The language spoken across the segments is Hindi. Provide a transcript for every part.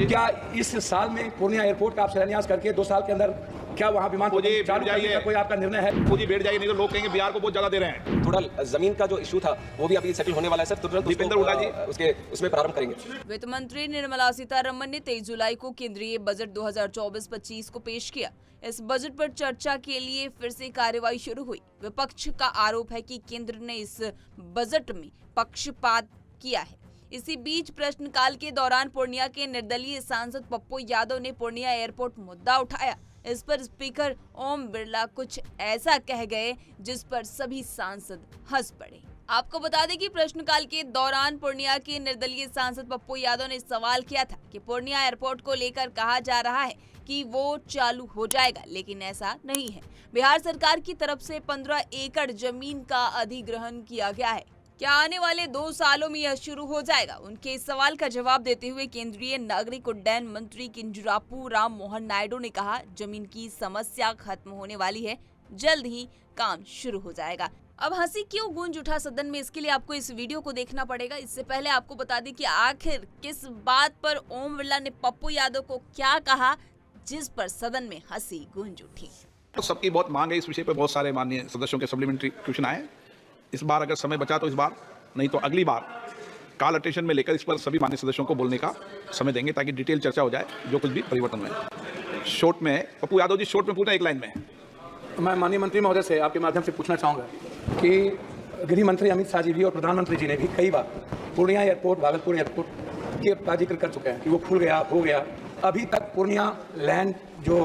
क्या इस साल में पूर्णिया एयरपोर्ट का आप शिलान्यास करके 2 साल के अंदर क्या वहाँ विमान चालू करने का कोई आपका निर्णय है? पूरी बैठ जाइए, नहीं तो लोग कहेंगे बिहार को बहुत ज्यादा दे रहे हैं। थोड़ा जमीन का जो इशू था वो भी अभी सेटल होने वाला है सर, तुरंत दीपेंद्र हुड्डा जी उसमें प्रारंभ करेंगे। वित्त मंत्री निर्मला सीतारमण ने 23 जुलाई को केंद्रीय बजट 2024-25 को पेश किया। इस बजट पर चर्चा के लिए फिर से कार्यवाही शुरू हुई। विपक्ष का आरोप है कि केंद्र ने इस बजट में पक्षपात किया है। इसी बीच प्रश्नकाल के दौरान पूर्णिया के निर्दलीय सांसद पप्पू यादव ने पूर्णिया एयरपोर्ट मुद्दा उठाया। इस पर स्पीकर ओम बिरला कुछ ऐसा कह गए जिस पर सभी सांसद हंस पड़े। आपको बता दें कि प्रश्नकाल के दौरान पूर्णिया के निर्दलीय सांसद पप्पू यादव ने सवाल किया था कि पूर्णिया एयरपोर्ट को लेकर कहा जा रहा है कि वो चालू हो जाएगा, लेकिन ऐसा नहीं है। बिहार सरकार की तरफ से 15 एकड़ जमीन का अधिग्रहण किया गया है। क्या आने वाले 2 सालों में यह शुरू हो जाएगा? उनके इस सवाल का जवाब देते हुए केंद्रीय नागरिक उड्डयन मंत्री किंजरापू राम मोहन नायडू ने कहा, जमीन की समस्या खत्म होने वाली है, जल्द ही काम शुरू हो जाएगा। अब हंसी क्यों गूंज उठा सदन में, इसके लिए आपको इस वीडियो को देखना पड़ेगा। इससे पहले आपको बता दें कि आखिर किस बात पर ओम बिरला ने पप्पू यादव को क्या कहा जिस पर सदन में हंसी गूंज उठी। तो सबकी बहुत मांग है इस विषय पर, बहुत सारे माननीय सदस्यों के सप्लीमेंट्री क्वेश्चन आए। इस बार अगर समय बचा तो इस बार, नहीं तो अगली बार काल अटेंशन में लेकर इस पर सभी माननीय सदस्यों को बोलने का समय देंगे ताकि डिटेल चर्चा हो जाए जो कुछ भी परिवर्तन हुए। शॉर्ट में पप्पू यादव जी, शॉर्ट में पूछना, एक लाइन में। मैं माननीय मंत्री महोदय से आपके माध्यम से पूछना चाहूँगा कि गृह मंत्री अमित शाह जी भी और प्रधानमंत्री जी ने भी कई बार पूर्णिया एयरपोर्ट, भागलपुर एयरपोर्ट का जिक्र कर चुके हैं कि वो खुल गया, हो गया। अभी तक पूर्णिया लैंड जो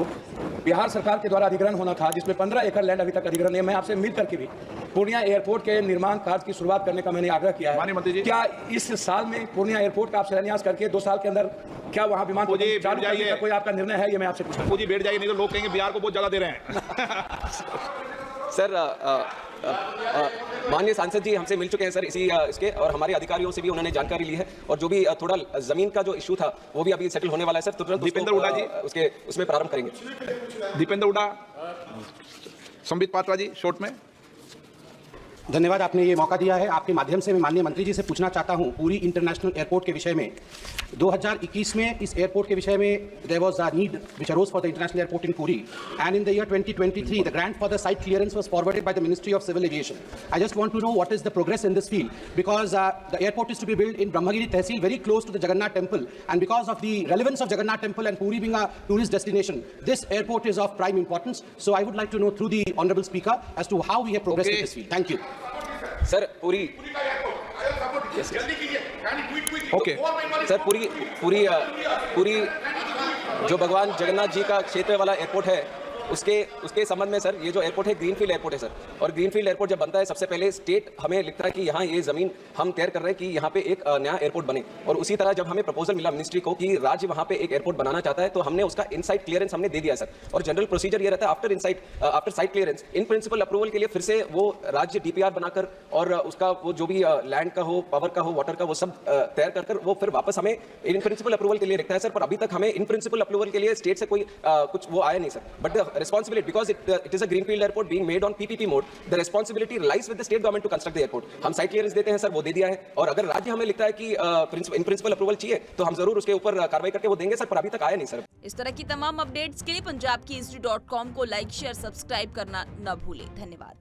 बिहार सरकार के द्वारा अधिग्रहण होना था, जिसमें 15 एकड़ लैंड अभी तक अधिग्रहण है। मैं आपसे मिल करके भी पूर्णिया एयरपोर्ट के निर्माण कार्य की शुरुआत करने का मैंने आग्रह किया है। माननीय मंत्री जी, क्या इस साल में पूर्णिया एयरपोर्ट का आप शिलान्यास करके 2 साल के अंदर क्या वहाँ विमान चालू करने का कोई आपका निर्णय है? ये मैं आपसे पूछूं। पूरी बैठ जाइए, नहीं तो लोग कहेंगे बिहार को बहुत ज्यादा दे रहे हैं। सर माननीय सांसद जी हमसे मिल चुके हैं सर इसके, और हमारे अधिकारियों से भी उन्होंने जानकारी ली है, और जो भी थोड़ा जमीन का जो इशू था वो भी अभी सेटल होने वाला है सर, तुरंत दीपेंद्र हुड्डा जी उसमें प्रारंभ करेंगे। दीपेंद्र हुड्डा, संबित पात्रा जी, शॉर्ट में। धन्यवाद, आपने ये मौका दिया है। आपके माध्यम से मैं माननीय मंत्री जी से पूछना चाहता हूं पूरी इंटरनेशनल एयरपोर्ट के विषय में। 2021 में इस एयरपोर्ट के विषय में there was a need which arose for the international airport in Puri, and in the year 2023 the grant for the site clearance was forwarded by the ministry of civil aviation. I just want to know what is the progress in this field, because the airport is to be build in Brahmagiri tehsil, very close to the Jagannath temple, and because of the relevance of Jagannath temple and Puri being a tourist destination, this airport is of prime importance. So I would like to know through the honourable speaker as to how we have progressed in this field. Thank you sir. Okay sir, Puri जो भगवान जगन्नाथ जी का क्षेत्र वाला एयरपोर्ट है उसके संबंध में सर, ये जो एयरपोर्ट है ग्रीनफील्ड एयरपोर्ट है सर, और ग्रीनफील्ड एयरपोर्ट जब बनता है सबसे पहले स्टेट हमें लिखता है कि यहाँ ये जमीन हम तैयार कर रहे हैं कि यहाँ पे एक नया एयरपोर्ट बने, और उसी तरह जब हमें प्रपोजल मिला मिनिस्ट्री को कि राज्य वहाँ पे एक एयरपोर्ट बनाना चाहता है, तो हमने उसका इनसाइट क्लियरेंस हमने दे दिया सर। और जनरल प्रोसीजर ये रहता है after site clearance in principle approval के लिए फिर से वो राज्य डीपीआर बनाकर और उसका वो जो भी लैंड का हो, पावर का हो, वाटर का, वो सब तैयार कर वो फिर वापस हमें इन प्रिंसिपल अप्रूवल के लिए लिखता है सर। पर अभी तक हमें इन प्रिंसिपल अप्रूवल के लिए स्टेट से कोई कुछ वो आया नहीं sir. But the responsibility, because it is a greenfield airport being made on PPP mode, the responsibility lies with the state government to construct the airport. हम साइट क्लियरेंस देते हैं सर, वो दे दिया है, और अगर राज्य हमें लिखता है कि इन प्रिंसिपल अप्रूवल चाहिए तो हम जरूर उसके ऊपर कार्रवाई करके वो देंगे सर, पर अभी तक आया नहीं सर। इस तरह की तमाम अपडेट्स के लिए पंजाब की हिस्ट्री.com को लाइक, शेयर, सब्सक्राइब करना न भूलें। धन्यवाद।